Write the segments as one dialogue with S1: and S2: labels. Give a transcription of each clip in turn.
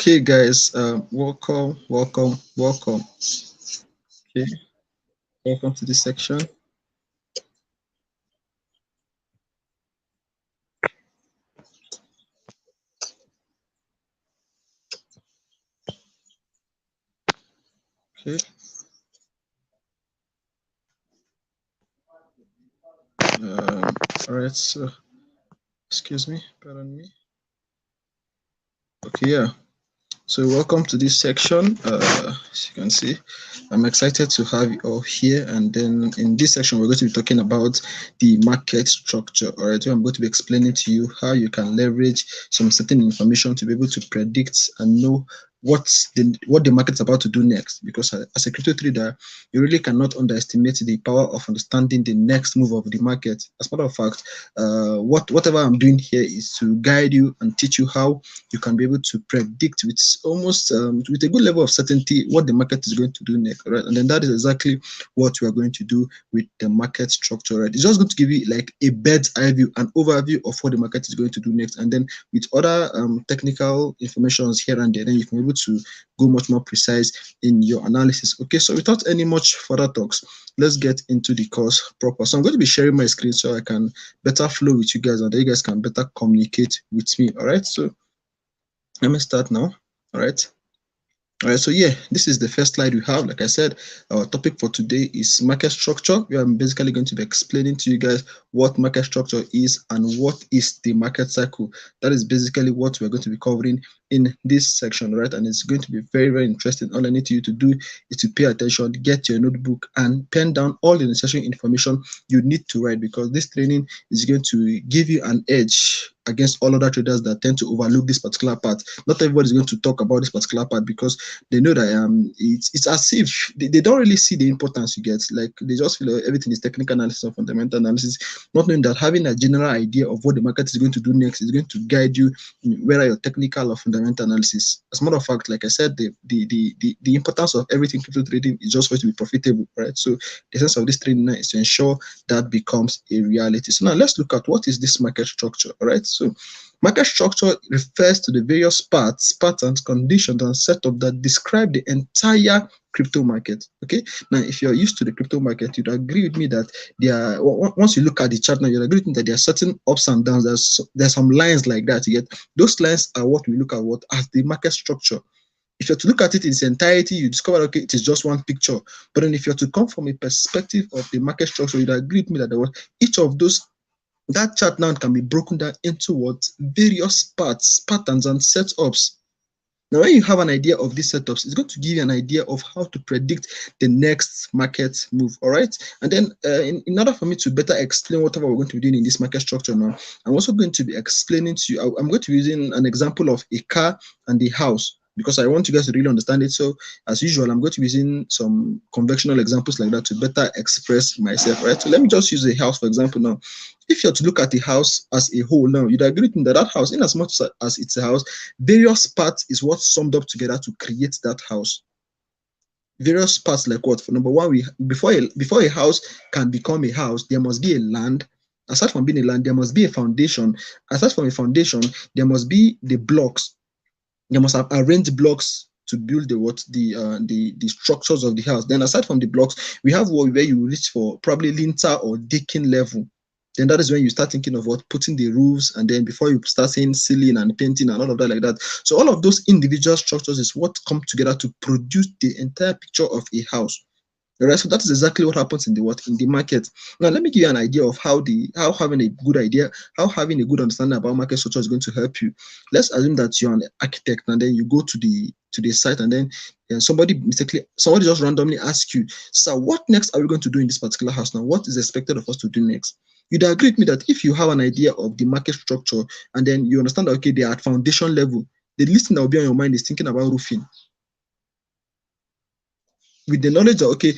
S1: Okay, guys, welcome. Okay, welcome to this section. Okay. All right. So, excuse me. Pardon me. Okay. Yeah. So, welcome to this section. As you can see, I'm excited to have you all here. And then in this section, we're going to be talking about the market structure. All right. So I'm going to be explaining to you how you can leverage some certain information to be able to predict and know what the market's about to do next. Because as a crypto trader, you really cannot underestimate the power of understanding the next move of the market. As a matter of fact, whatever I'm doing here is to guide you and teach you how you can be able to predict with almost with a good level of certainty what the market is going to do next, right? And then that is exactly what we are going to do with the market structure, right? It's just going to give you like a bird's eye view, an overview of what the market is going to do next, and then with other technical informations here and there, then you can be able to go much more precise in your analysis. Okay, so without any much further talks, let's get into the course proper. So I'm going to be sharing my screen so I can better flow with you guys and that you guys can better communicate with me. All right, so let me start now. All right. All right, so yeah, this is the first slide we have. Like I said, our topic for today is market structure. We are basically going to be explaining to you guys what market structure is and what is the market cycle. That is basically what we're going to be covering in this section, right? And it's going to be very, very interesting. All I need you to do is to pay attention, get your notebook, and pen down all the necessary information you need to write, because this training is going to give you an edge against all other traders that tend to overlook this particular part. Not everybody is going to talk about this particular part because they know that it's as if they don't really see the importance you get. Like they just feel like everything is technical analysis or fundamental analysis, not knowing that having a general idea of what the market is going to do next is going to guide you in whether your technical or fundamental analysis. As a matter of fact, like I said, the importance of everything crypto trading is just for it to be profitable, right? So the essence of this training is to ensure that becomes a reality. So now let's look at what is this market structure, all right? So market structure refers to the various parts, patterns, conditions, and setup that describe the entire crypto market. Okay. Now, if you're used to the crypto market, you'd agree with me that there are, once you look at the chart now, you'd agree with me that there are certain ups and downs. There's some lines like that. You get those lines are what we look at what as the market structure. If you're to look at it in its entirety, you discover, okay, it is just one picture. But then if you're to come from a perspective of the market structure, you'd agree with me that there was each of those, that chart now can be broken down into what various parts, patterns, and setups. Now, when you have an idea of these setups, it's going to give you an idea of how to predict the next market move. All right. And then in order for me to better explain whatever we're going to be doing in this market structure now, I'm also going to be explaining to you, I'm going to be using an example of a car and a house, because I want you guys to really understand it. So as usual, I'm going to be using some conventional examples like that to better express myself, right? So let me just use a house, for example, now. If you're to look at the with as a whole now, you'd agree with me that that house, in as much as it's a house, various parts is what summed up together to create that house. Various parts like what? For number one, before a house can become a house, there must be a land. Aside from being a land, there must be a foundation. Aside from a foundation, there must be the blocks. They must have arranged blocks to build the structures of the house. Then aside from the blocks, we have where you reach for probably lintel or decking level. Then that is when you start thinking of what putting the roofs, and then before you start saying ceiling and painting and all of that like that. So all of those individual structures is what come together to produce the entire picture of a house. Right, so that is exactly what happens in the market. Now, let me give you an idea of how having a good idea, how having a good understanding about market structure is going to help you. Let's assume that you're an architect, and then you go to the site, and then somebody just randomly asks you, "So, what next are we going to do in this particular house now? What is expected of us to do next?" You'd agree with me that if you have an idea of the market structure, and then you understand that okay, they are at foundation level, the least thing that will be on your mind is thinking about roofing. With the knowledge that okay,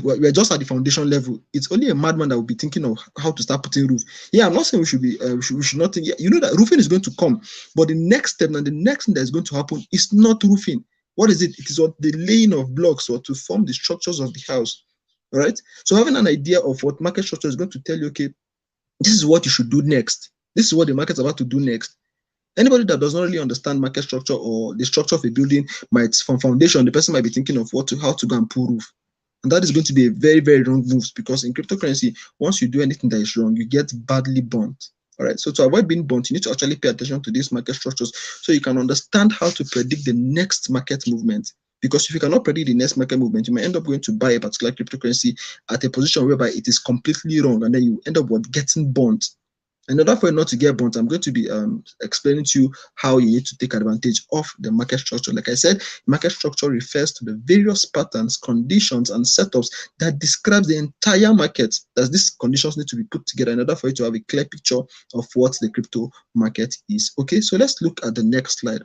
S1: we're just at the foundation level, it's only a madman that will be thinking of how to start putting roof. Yeah, I'm not saying we should not think. Yeah, you know that roofing is going to come, but the next step and the next thing that is going to happen is not roofing. What is it? It is what the laying of blocks or to form the structures of the house. All right. So having an idea of what market structure is going to tell you, okay, this is what you should do next. This is what the market's about to do next. Anybody that does not really understand market structure or the structure of a building might, from foundation, the person might be thinking of how to go and pull roof. And that is going to be a very, very wrong move, because in cryptocurrency, once you do anything that is wrong, you get badly burnt. All right. So to avoid being burnt, you need to actually pay attention to these market structures so you can understand how to predict the next market movement. Because if you cannot predict the next market movement, you may end up going to buy a particular cryptocurrency at a position whereby it is completely wrong, and then you end up getting burnt. In order for you not to get burnt, I'm going to be explaining to you how you need to take advantage of the market structure. Like I said, market structure refers to the various patterns, conditions, and setups that describes the entire market. That these conditions need to be put together in order for you to have a clear picture of what the crypto market is. Okay, so let's look at the next slide.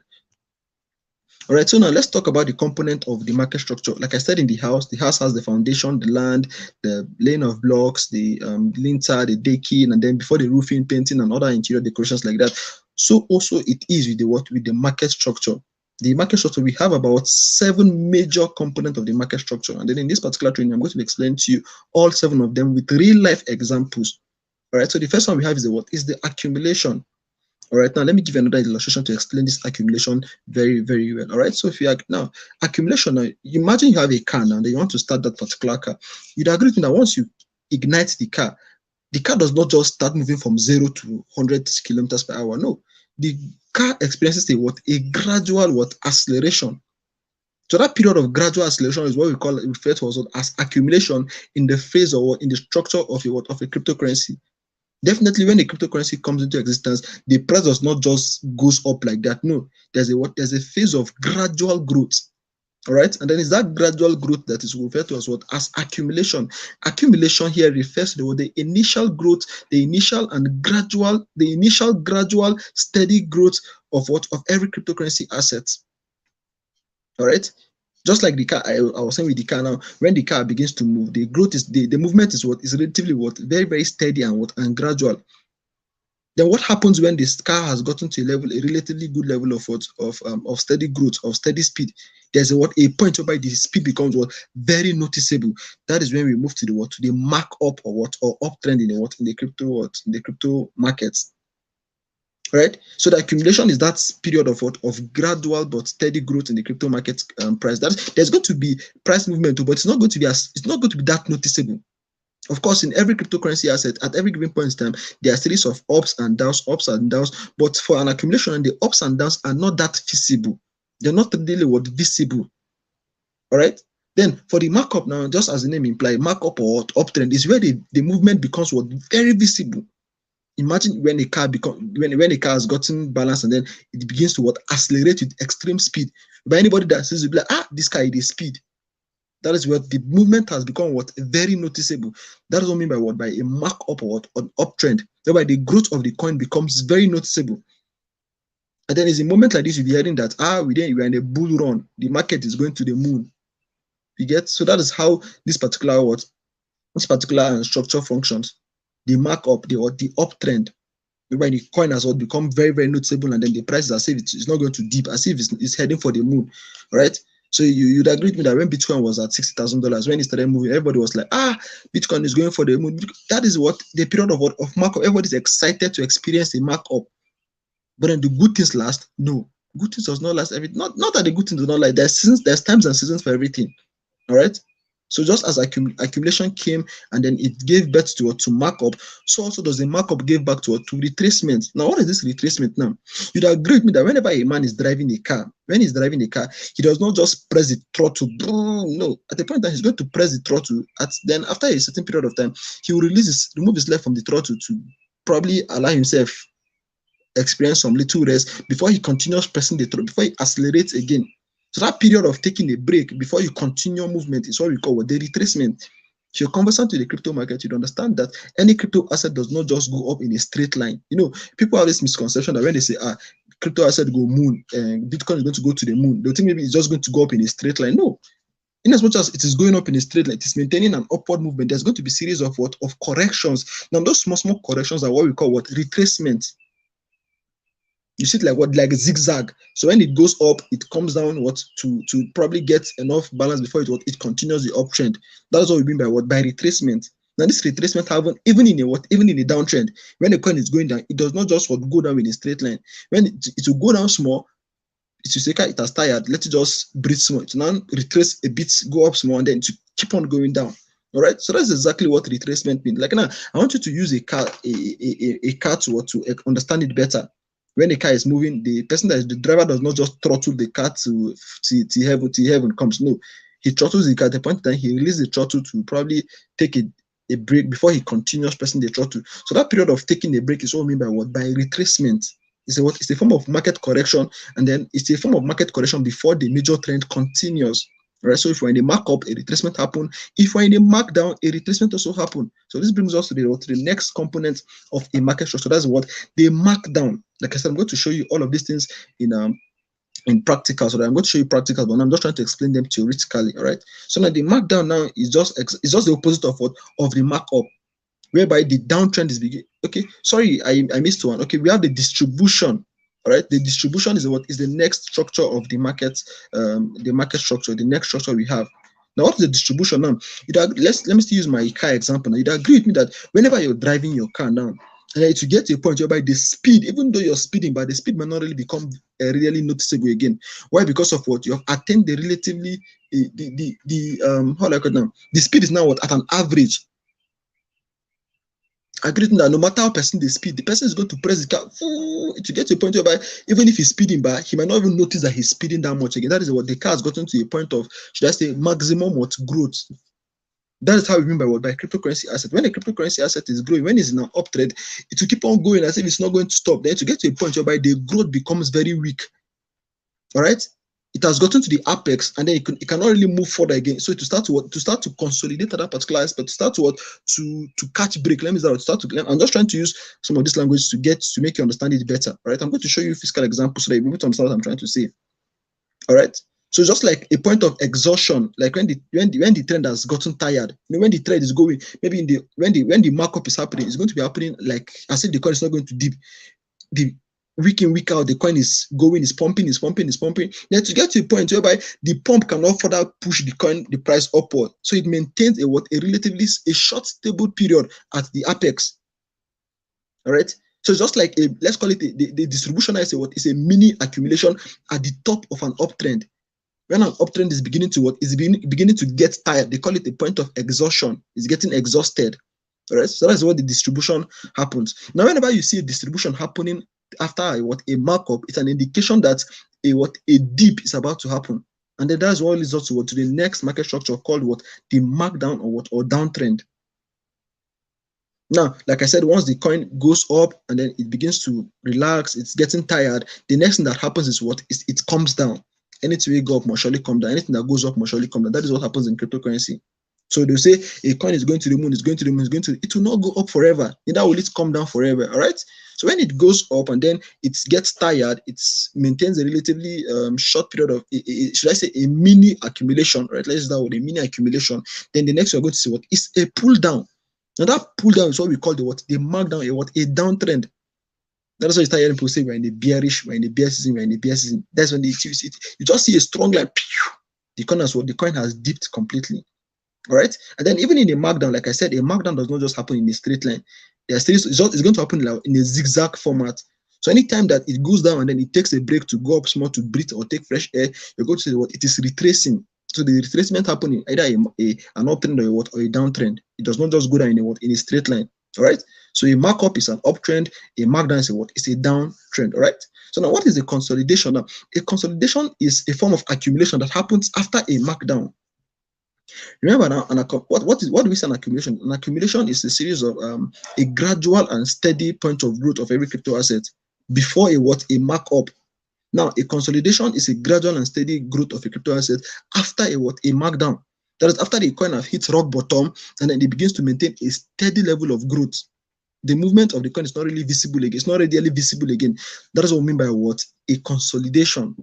S1: All right, so now let's talk about the component of the market structure. Like I said, in the house has the foundation, the land, the laying of blocks, the linter, the decking, and then before the roofing, painting, and other interior decorations like that. So also it is with the market structure. The market structure, we have about 7 major components of the market structure. And then in this particular training, I'm going to explain to you all 7 of them with real life examples. All right, so the first one we have is the accumulation. All right, now let me give you another illustration to explain this accumulation very, very well. All right, so if you are now accumulation, now imagine you have a car now that you want to start that particular car. You'd agree with me that once you ignite the car does not just start moving from 0 to 100 kilometers per hour. No, the car experiences a gradual acceleration. So that period of gradual acceleration is what we refer to as accumulation in the phase or in the structure of a cryptocurrency. Definitely, when a cryptocurrency comes into existence, the price does not just goes up like that. No, there's a phase of gradual growth. All right, and then it's that gradual growth that is referred to as accumulation. Accumulation here refers to the initial growth, the initial gradual steady growth of every cryptocurrency asset. All right. Just like the car, I was saying with the car now, when the car begins to move, the growth is the movement is relatively very, very steady and gradual. Then what happens when this car has gotten to a relatively good level of steady growth, of steady speed? There's a point whereby the speed becomes very noticeable. That is when we move to the markup or uptrend in the crypto markets. Right, so the accumulation is that period of gradual but steady growth in the crypto market price. There's going to be price movement, but it's not going to be that noticeable. Of course, in every cryptocurrency asset, at every given point in time, there are series of ups and downs. But for an accumulation, the ups and downs are not that visible. They're not really visible. All right. Then for the markup now, just as the name implies, markup or uptrend is where the movement becomes very visible. Imagine when a car has gotten balance and then it begins to accelerate with extreme speed. By anybody that sees it, be like, this car is speed. That is where the movement has become very noticeable. That is what I mean by a markup or an uptrend, whereby the growth of the coin becomes very noticeable. And then it's a moment like this you'll be hearing that we're in a bull run. The market is going to the moon. You get? So that is how this particular structure functions. The markup, the uptrend, whereby the coin has become very, very noticeable, and then the price is as if it's not going to dip, as if it's heading for the moon. Right? So you'd agree with me that when Bitcoin was at $60,000, when it started moving, everybody was like, Bitcoin is going for the moon. That is the period of markup. Everybody's excited to experience a markup. But then the good things last? No. Good things does not last everything. Not that the good things do not last. There's times and seasons for everything. All right? So just as accumulation came and then it gave birth to markup, so also does the markup give back to retracement. Now, what is this retracement now? You'd agree with me that whenever a man is driving a car, when he's driving a car, he does not just press the throttle. No, at the point that he's going to press the throttle, then after a certain period of time, he will remove his leg from the throttle to probably allow himself experience some little rest before he continues pressing the throttle, before he accelerates again. So that period of taking a break before you continue movement is what we call the retracement. If you're conversant to the crypto market, you'd understand that any crypto asset does not just go up in a straight line. People have this misconception that when they say, crypto asset go moon, and Bitcoin is going to go to the moon, they think maybe it's just going to go up in a straight line. No. In as much as it is going up in a straight line, it is maintaining an upward movement. There's going to be a series of corrections. Now, those small corrections are what we call retracement. You see it like a zigzag. So when it goes up, it comes down to probably get enough balance before it continues the uptrend. That's what we mean by retracement. Now this retracement happen even in a downtrend. When the coin is going down, it does not just go down in a straight line. When it will go down small, it will say it has tired, let it just breathe small. It will now retrace a bit, go up small, and then to keep on going down. All right, so that's exactly what retracement means. Like now, I want you to use a car to understand it better. When the car is moving, the driver does not just throttle the car to heaven comes. No, he throttles the car. At the point in time, he releases the throttle to probably take a break before he continues pressing the throttle. So that period of taking a break is what I mean by what? By retracement. It's a form of market correction, and then it's a form of market correction before the major trend continues. Right, so if we're in a markup, a retracement happen. If we're in a markdown, a retracement also happen. So this brings us to the next component of a market structure. That's what the markdown. Like I said, I'm going to show you all of these things in practical. So I'm going to show you practical, but I'm just trying to explain them theoretically. All right. So now the markdown now is just the opposite of what? Of the markup, whereby the downtrend is beginning. Okay, sorry, I missed one. Okay, we have the distribution. All right, the distribution is what is the next structure of the market structure, the next structure we have. Now, what is the distribution now? Let me still use my car example. Now, you'd agree with me that whenever you're driving your car now, and it will get to a point whereby the speed, even though you're speeding, but the speed may not really become really noticeable again. Why? Because of what you have attained the relatively how do I call it now? The speed is now what at an average. Agreeing that no matter how person the speed, the person is going to press the car to get to a point whereby even if he's speeding by, he might not even notice that he's speeding that much again. That is what the car has gotten to a point of, should I say, maximum what growth. That is how we mean by what? By cryptocurrency asset. When a cryptocurrency asset is growing, when it's in an uptrend, it will keep on going as if it's not going to stop. Then to get to a point whereby the growth becomes very weak. All right. It has gotten to the apex, and then it cannot really move further again. So to start to consolidate at that particular aspect, to start to catch break. Let me start to. I'm just trying to use some of this language to make you understand it better. All right, I'm going to show you physical examples so that you'll be able to understand what I'm trying to say. All right. So just like a point of exhaustion, like when the trend has gotten tired, when the trend is going, maybe when the markup is happening, it's going to be happening like as if the coin is not going to dip. The week in, week out, the coin is going, is pumping. Then to get to a point whereby the pump cannot further push the price upward. So it maintains a relatively short stable period at the apex. All right. So it's just like let's call it the distribution is a mini accumulation at the top of an uptrend. When an uptrend is beginning to get tired, they call it a point of exhaustion. It's getting exhausted. All right. So that's what the distribution happens. Now, whenever you see a distribution happening after a markup, it's an indication that a dip is about to happen, and then that's what leads us to the next market structure called the markdown or downtrend. Now, like I said, once the coin goes up and then it begins to relax, it's getting tired. The next thing that happens is it comes down. Anything we go up must surely come down. Anything that goes up must surely come down. That is what happens in cryptocurrency. So they say a coin is going to the moon, it will not go up forever. Neither will it come down forever. All right. So when it goes up and then it gets tired, it maintains a relatively short period of, should I say, a mini accumulation, right? Let's use that word, a mini accumulation. Then the next we're going to see is a pull down. Now that pull down is what we call the markdown, a downtrend. That's why you start hearing people say we're in a bear season. That's when you just see a strong line. The coin has dipped completely. All right, and then even in a markdown, like I said, a markdown does not just happen in a straight line. It's going to happen in a zigzag format. So anytime that it goes down and then it takes a break to go up small to breathe or take fresh air, you're going to see it is retracing. So the retracement happening either an uptrend or a downtrend. It does not just go down in a straight line. All right. So a markup is an uptrend. A markdown is a downtrend. All right. So now, what is a consolidation? Now, a consolidation is a form of accumulation that happens after a markdown. Remember now, what do we say an accumulation? An accumulation is a series of a gradual and steady point of growth of every crypto asset before a markup. Now, a consolidation is a gradual and steady growth of a crypto asset after a markdown. That is after the coin have hit rock bottom and then it begins to maintain a steady level of growth. The movement of the coin is not really visible again. It's not really visible again. That is what we mean by a consolidation.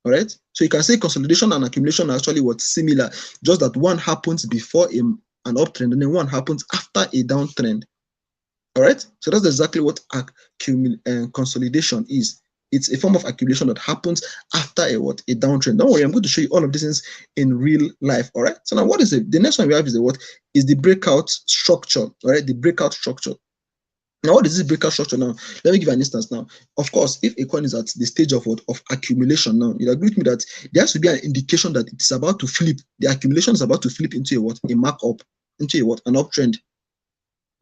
S1: All right. So you can say consolidation and accumulation are actually similar, just that one happens before an uptrend and then one happens after a downtrend. All right. So that's exactly what consolidation is. It's a form of accumulation that happens after a downtrend. Don't worry, I'm going to show you all of these things in real life. All right. So now, what is it? The next one we have is the breakout structure. All right, the breakout structure. Now, what is this breakout structure now? Let me give an instance now. Of course, if a coin is at the stage of accumulation now, you agree with me that there has to be an indication that it's about to flip. The accumulation is about to flip into a markup, into an uptrend.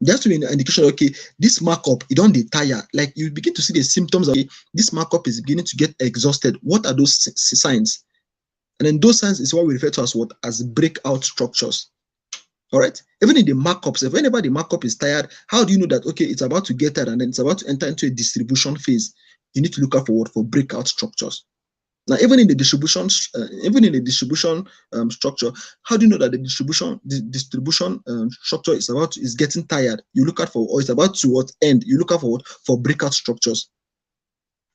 S1: There has to be an indication, okay, this markup, it don't tire. Like you begin to see the symptoms of, okay, this markup is beginning to get exhausted. What are those signs? And then those signs is what we refer to as breakout structures. All right. Even in the markups, if whenever the markup is tired, how do you know that, okay, it's about to get tired and then it's about to enter into a distribution phase? You need to look out for breakout structures. Now, even in the distribution structure, how do you know that the distribution structure is getting tired? You look out for, or it's about to end. You look out for breakout structures.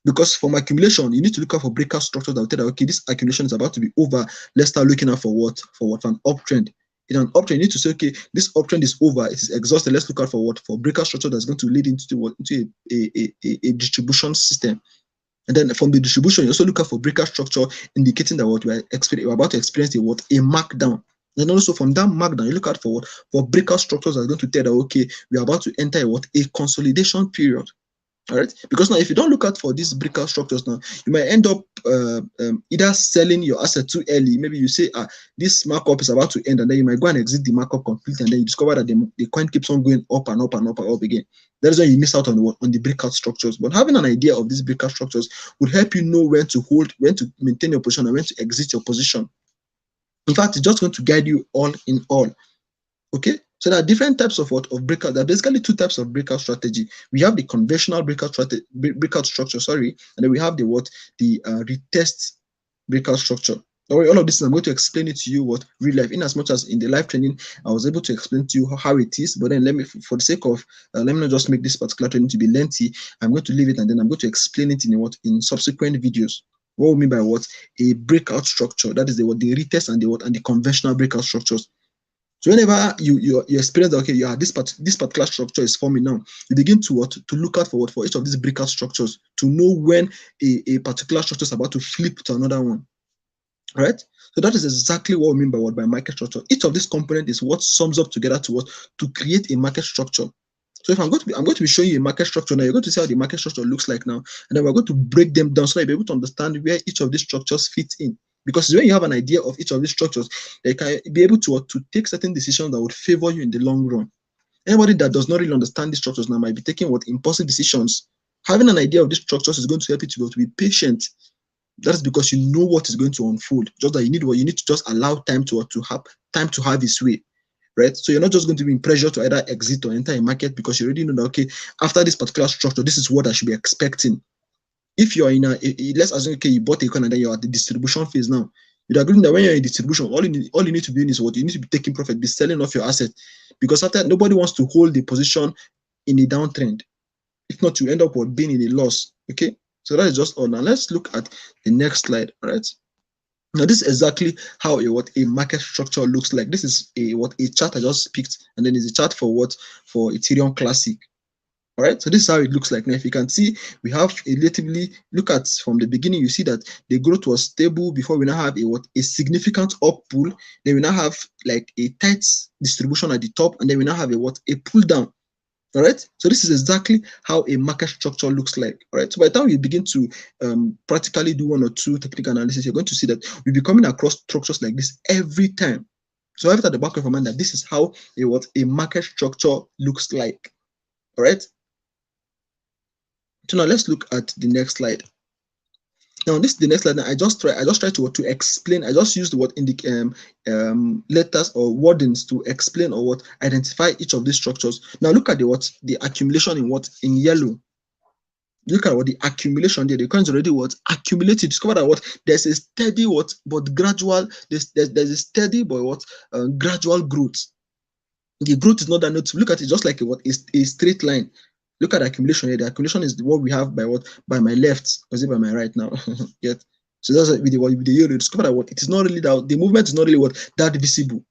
S1: Because from accumulation, you need to look out for breakout structures that will tell you, okay, this accumulation is about to be over. Let's start looking out for an uptrend. In an uptrend, you need to say, okay, this uptrend is over. It is exhausted. Let's look out for breakout structure that's going to lead into a distribution system. And then from the distribution, you also look out for breakout structure indicating that we're about to experience a markdown. And also from that markdown, you look out for breakout structures that are going to tell that, okay, we're about to enter a consolidation period. All right, because now if you don't look out for these breakout structures now, you might end up either selling your asset too early. Maybe you say, this markup is about to end, and then you might go and exit the markup completely, and then you discover that the coin keeps on going up and up and up and up again. That is why you miss out on the breakout structures. But having an idea of these breakout structures would help you know when to hold, when to maintain your position, and when to exit your position. In fact, it's just going to guide you all in all. Okay. So there are different types of breakout. There are basically two types of breakout strategy. We have the conventional breakout structure, and then we have the retest breakout structure. All of this, I'm going to explain it to you real life. In as much as in the live training, I was able to explain to you how it is. But then let me, for the sake of, let me not just make this particular training to be lengthy. I'm going to leave it, and then I'm going to explain it in subsequent videos. What we mean by a breakout structure? That is the retest and the conventional breakout structures. So whenever you experience that, okay, this particular structure is forming now, you begin to look out for each of these breakout structures to know when a particular structure is about to flip to another one. All right. So that is exactly what we mean by market structure. Each of these components is what sums up together to create a market structure. So if I'm going to be showing you a market structure now, you're going to see how the market structure looks like now, and then we're going to break them down so that you'll be able to understand where each of these structures fit in. Because when you have an idea of each of these structures, they can be able to take certain decisions that would favor you in the long run. Anybody that does not really understand these structures now might be taking impulsive decisions. Having an idea of these structures is going to help you to be patient. That is because you know what is going to unfold. Just that you need to just allow time to have its way. Right? So you're not just going to be in pressure to either exit or enter a market because you already know that, okay, after this particular structure, this is what I should be expecting. If you're in let's assume, okay, you bought a coin and then you're at the distribution phase now. You'd agree that when you're in distribution, all you need to be doing is you need to be taking profit, be selling off your asset, because after nobody wants to hold the position in a downtrend. If not, you end up being in a loss. Okay, so that is just all. Now let's look at the next slide. All right. Now this is exactly how a market structure looks like. This is a chart I just picked, and then it's a chart for Ethereum Classic. All right, so this is how it looks like. Now, if you can see, we have look at from the beginning, you see that the growth was stable before we now have a significant up pull. Then we now have like a tight distribution at the top, and then we now have a pull down. All right, so this is exactly how a market structure looks like. All right, so by the time you begin to practically do one or two technical analysis, you're going to see that we'll be coming across structures like this every time. So have it at the back of your mind that this is how a market structure looks like. All right. So now let's look at the next slide. Now this is the next slide. Now I just try to explain. I just use the word in the letters or wordings to explain or identify each of these structures. Now look at the accumulation in yellow. Look at the accumulation there. The coins already accumulated. Discover that there's a steady but gradual. There's a steady but gradual growth. The growth is not that noticeable. Look at it just like a straight line. Look at the accumulation here. The accumulation is what we have by my left, or is it by my right now? Yet. So that's with the euro. Discover that it is not really that the movement is not really that visible.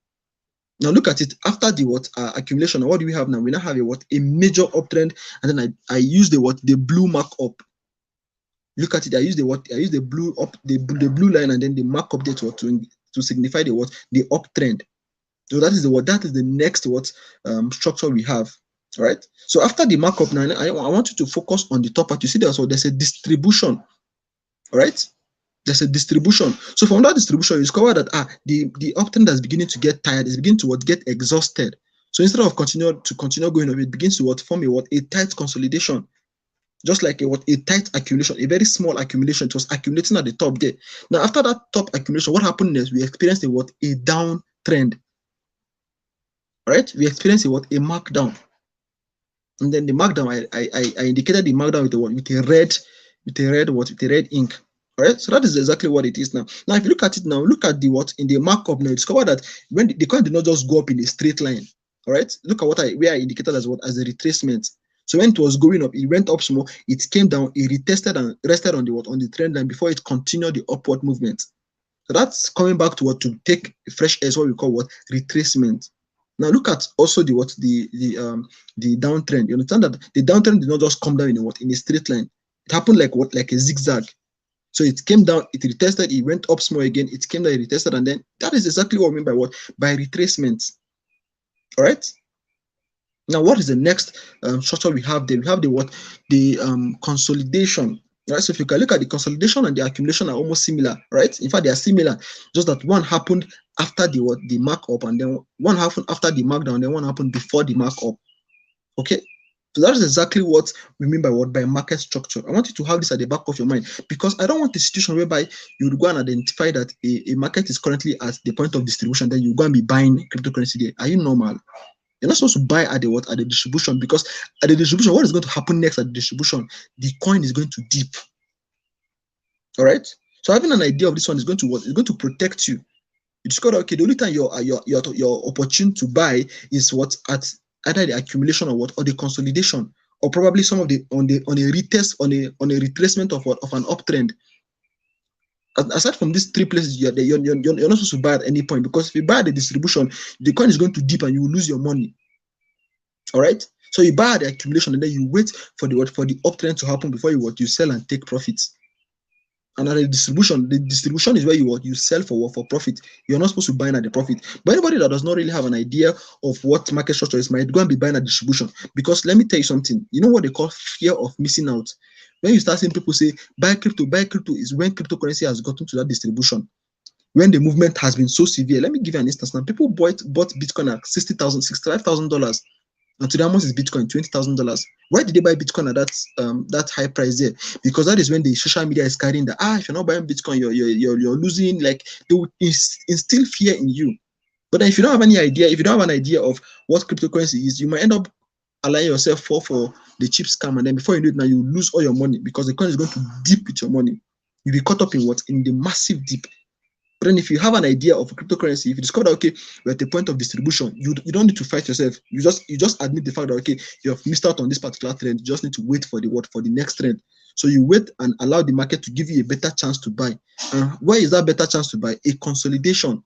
S1: Now look at it after the accumulation. What do we have now? We now have a major uptrend, and then I use the blue mark up. Look at it. I use the blue up the blue line and then the mark up there to signify the what the uptrend. So that is the next structure we have. All right. So after the markup now, I want you to focus on the top part. You see there's a distribution. All right. There's a distribution. So from that distribution, you discover that the uptrend that's beginning to get tired, is beginning to get exhausted. So instead of continue going up, it begins to form a tight consolidation. Just like a tight accumulation, a very small accumulation. It was accumulating at the top there. Now, after that top accumulation, what happened is we experienced a downtrend. Right? We experienced a markdown. And then the markdown, I indicated the markdown with a red ink. All right, so that is exactly what it is now. Now, if you look at it now, look at in the markup now, you discover that when the coin did not just go up in a straight line. All right, look at where I indicated as a retracement. So when it was going up, it went up small, it came down, it retested and rested on the trend line before it continued the upward movement. So that's coming back to to take fresh air, is what we call retracement. Now look at also the downtrend. You understand that the downtrend did not just come down in a straight line. It happened like a zigzag. So it came down, it retested, it went up small again, it came down, it retested, and then that is exactly what I mean by retracement. All right. Now, what is the next structure we have there? We have the consolidation. Right. So if you can look at the consolidation and the accumulation are almost similar, right? In fact, they are similar, just that one happened after the markup, and then one happened after the markdown, and then one happened before the markup. Okay. So that is exactly what we mean by market structure. I want you to have this at the back of your mind, because I don't want a situation whereby you would go and identify that a market is currently at the point of distribution, then you go and be buying cryptocurrency there. Are you normal? You're not supposed to buy at the distribution, because at the distribution, what is going to happen next at the distribution? The coin is going to dip. All right. So having an idea of this one is going to protect you. You discover, okay, the only time your opportunity to buy is at either the accumulation or the consolidation, or probably some of on a retracement of an uptrend. Aside from these three places, you're not supposed to buy at any point, because if you buy at the distribution, the coin is going to dip and you will lose your money. All right. So you buy at the accumulation and then you wait for the uptrend to happen before you sell and take profits. And at the distribution is where you sell for profit. You're not supposed to buy at the profit. But anybody that does not really have an idea of what market structure is might go and be buying at distribution. Because let me tell you something. You know what they call fear of missing out? When you start seeing people say buy crypto is when cryptocurrency has gotten to that distribution. When the movement has been so severe. Let me give you an instance now. People bought Bitcoin at $60,000, $65,000. And today, how much is Bitcoin? $20,000. Why did they buy Bitcoin at that high price there? Because that is when the social media is carrying that if you're not buying Bitcoin, you're losing. Like, they would instill fear in you. But then if you don't have any idea, if you don't have an idea of what cryptocurrency is, you might end up allowing yourself for the cheap scam, and then before you know it, now you lose all your money, because the coin is going to dip with your money. You'll be caught up in the massive dip. But then if you have an idea of a cryptocurrency, if you discover that, okay, we're at the point of distribution, you don't need to fight yourself. You just admit the fact that, okay, you have missed out on this particular trend. You just need to wait for the next trend. So you wait and allow the market to give you a better chance to buy. And where is that better chance to buy? A consolidation.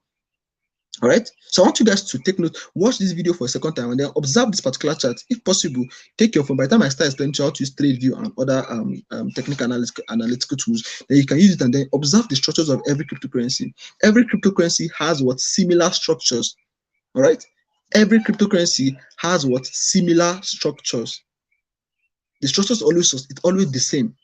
S1: All right. So I want you guys to take note, watch this video for a second time, and then observe this particular chart. If possible, take your phone. By the time I start explaining how to use TradeView and other technical analytical tools, then you can use it and then observe the structures of every cryptocurrency. Every cryptocurrency has similar structures. All right. Every cryptocurrency has similar structures. The structures always the same.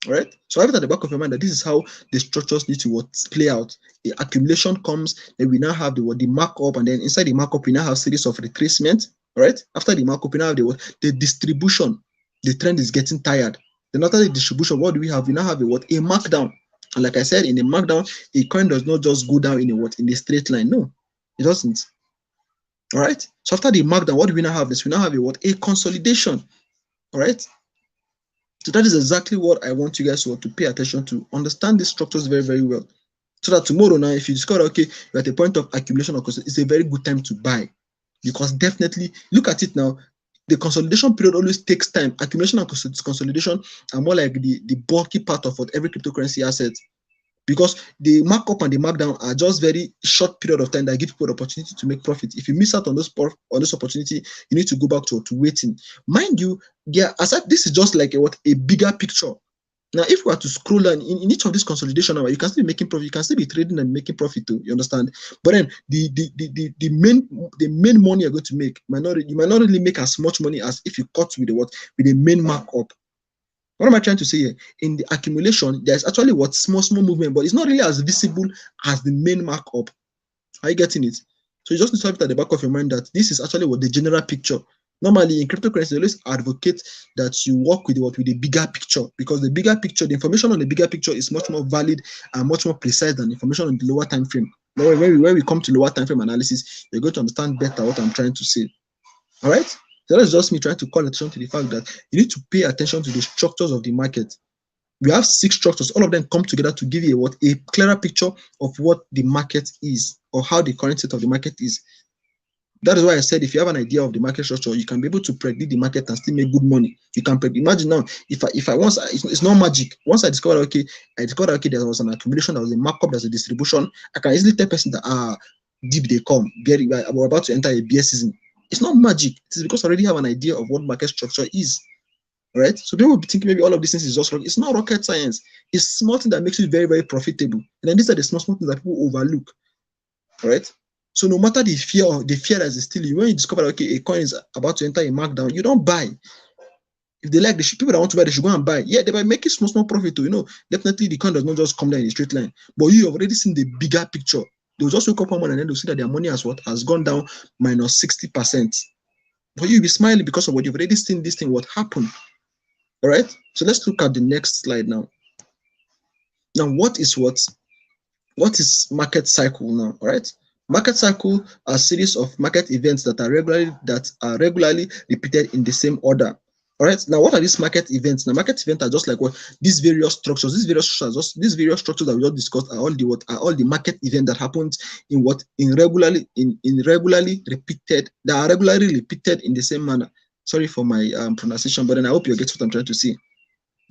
S1: All right. So have it at the back of your mind that this is how the structures need to play out. The accumulation comes, then we now have the markup, and then inside the markup we now have series of retracement. All right. After the markup, we now have the distribution. The trend is getting tired. Then after the distribution, what do we have? We now have a markdown. And like I said, in the markdown, a coin does not just go down in a straight line. No, it doesn't. All right. So after the markdown, what do we now have? We now have a consolidation. All right. So that is exactly what I want you guys to pay attention to. Understand these structures very, very well. So that tomorrow now, if you discover, okay, you're at a point of accumulation or consolidation, it's a very good time to buy. Because definitely, look at it now, the consolidation period always takes time. Accumulation and consolidation are more like the bulky part of every cryptocurrency asset. Because the markup and the markdown are just very short period of time that give people the opportunity to make profit. If you miss out on this opportunity, you need to go back to waiting. Mind you, aside, this is just like a bigger picture. Now, if we are to scroll down in each of these consolidation, you can still be making profit, you can still be trading and making profit too, you understand? But then the main money you're going to make you might not really make as much money as if you cut with the main markup. What am I trying to say here? In the accumulation, there's actually small movement, but it's not really as visible as the main markup. Are you getting it? So you just need to have it at the back of your mind that this is actually the general picture. Normally in cryptocurrency, they always advocate that you work with the bigger picture, because the bigger picture, the information on the bigger picture is much more valid and much more precise than information on the lower time frame. When we come to lower time frame analysis, you're going to understand better what I'm trying to say. All right? So that's just me trying to call attention to the fact that you need to pay attention to the structures of the market. We have 6 structures, all of them come together to give you a clearer picture of what the market is, or how the current state of the market is. That is why I said if you have an idea of the market structure, you can be able to predict the market and still make good money. You can imagine now, if I once, it's not magic. Once I discovered there was an accumulation, there was a markup, there's a distribution, I can easily tell person that deep they come, we're about to enter a bear season. It's not magic. It is because I already have an idea of what market structure is. Right? So people will be thinking maybe all of these things is just rocket. It's not rocket science. It's small thing that makes it very, very profitable. And then these are the small things that people overlook. Right? So no matter the fear that is still you, when you discover okay, a coin is about to enter a markdown, you don't buy. If they like people that want to buy, they should go and buy. Yeah, they might make a small profit too. Definitely the coin does not just come down in a straight line. But you have already seen the bigger picture. They'll just wake up one morning and then they'll see that their money has gone down minus 60%. But you'll be smiling because of what you've already seen this thing, what happened. All right, so let's look at the next slide now. Now, what is market cycle now? All right, market cycle are a series of market events that are regularly repeated in the same order. All right, now what are these market events? Now, market events are just like these various structures. These various structures that we just discussed are all the market events that happens regularly repeated in the same manner. Sorry for my pronunciation, but then I hope you get what I'm trying to say.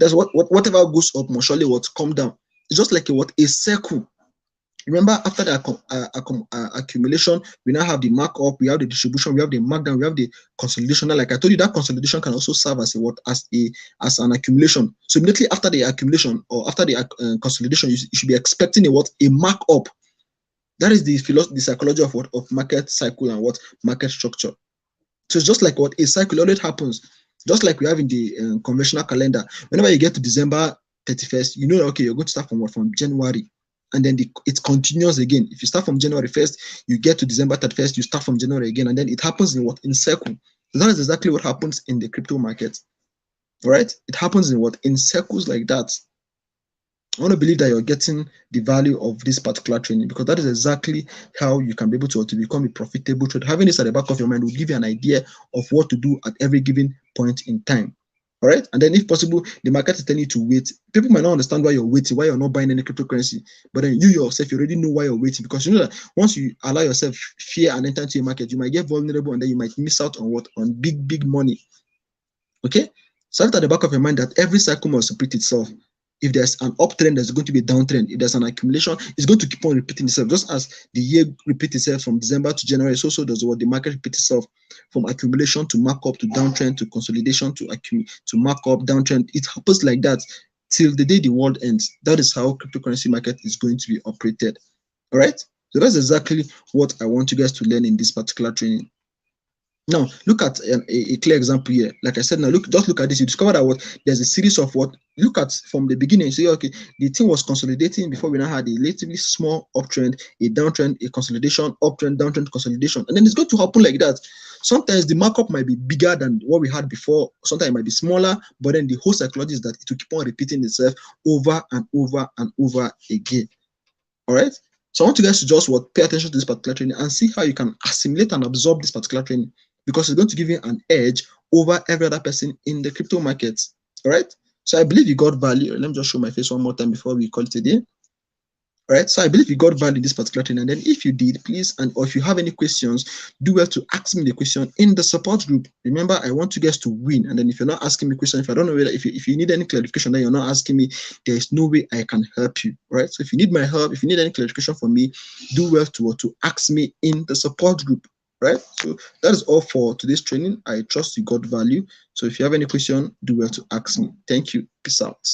S1: That's whatever goes up must surely come down. It's just like a circle. Remember, after the accumulation, we now have the markup, we have the distribution, we have the markdown, we have the consolidation. Now, like I told you, that consolidation can also serve as an accumulation. So immediately after the accumulation or after the consolidation, you should be expecting a markup. That is the psychology of market cycle and market structure. So it's just like a cycle always happens. Just like we have in the conventional calendar, whenever you get to December 31st, you know that, okay, you're going to start from January, and then it continues again. If you start from January 1st, you get to December 31st, you start from January again, and then it happens in circle. So that is exactly what happens in the crypto market. All right? It happens in circles like that. I want to believe that you're getting the value of this particular training, because that is exactly how you can be able to become a profitable trader. Having this at the back of your mind will give you an idea of what to do at every given point in time. All right, and then if possible, the market is telling you to wait. People might not understand why you're waiting, why you're not buying any cryptocurrency, but then you yourself, you already know why you're waiting, because you know that once you allow yourself fear and enter into a market, you might get vulnerable, and then you might miss out on big money. Okay, so have it at the back of your mind that every cycle must repeat itself. If there's an uptrend, there's going to be a downtrend. If there's an accumulation, it's going to keep on repeating itself. Just as the year repeats itself from December to January, so does the market repeat itself from accumulation to markup to downtrend to consolidation to markup, downtrend. It happens like that till the day the world ends. That is how cryptocurrency market is going to be operated. All right. So that's exactly what I want you guys to learn in this particular training. Now, look at a clear example here. Like I said, now just look at this. You discover that there's a series of look at from the beginning. You say, okay, the thing was consolidating before we now had a relatively small uptrend, a downtrend, a consolidation, uptrend, downtrend, consolidation. And then it's going to happen like that. Sometimes the markup might be bigger than what we had before. Sometimes it might be smaller, but then the whole psychology is that it will keep on repeating itself over and over and over again. All right. So I want you guys to just pay attention to this particular training and see how you can assimilate and absorb this particular training, because it's going to give you an edge over every other person in the crypto markets. All right. So I believe you got value. Let me just show my face one more time before we call it a day. All right. So I believe you got value in this particular training. And then if you did, please, or if you have any questions, do well to ask me the question in the support group. Remember, I want you guys to win. And then if you're not asking me questions, if I don't know whether if you need any clarification that you're not asking me, there is no way I can help you. All right. So if you need my help, if you need any clarification from me, do well to ask me in the support group. Right. So that is all for today's training. I trust you got value. So if you have any question, do well to ask me. Thank you. Peace out.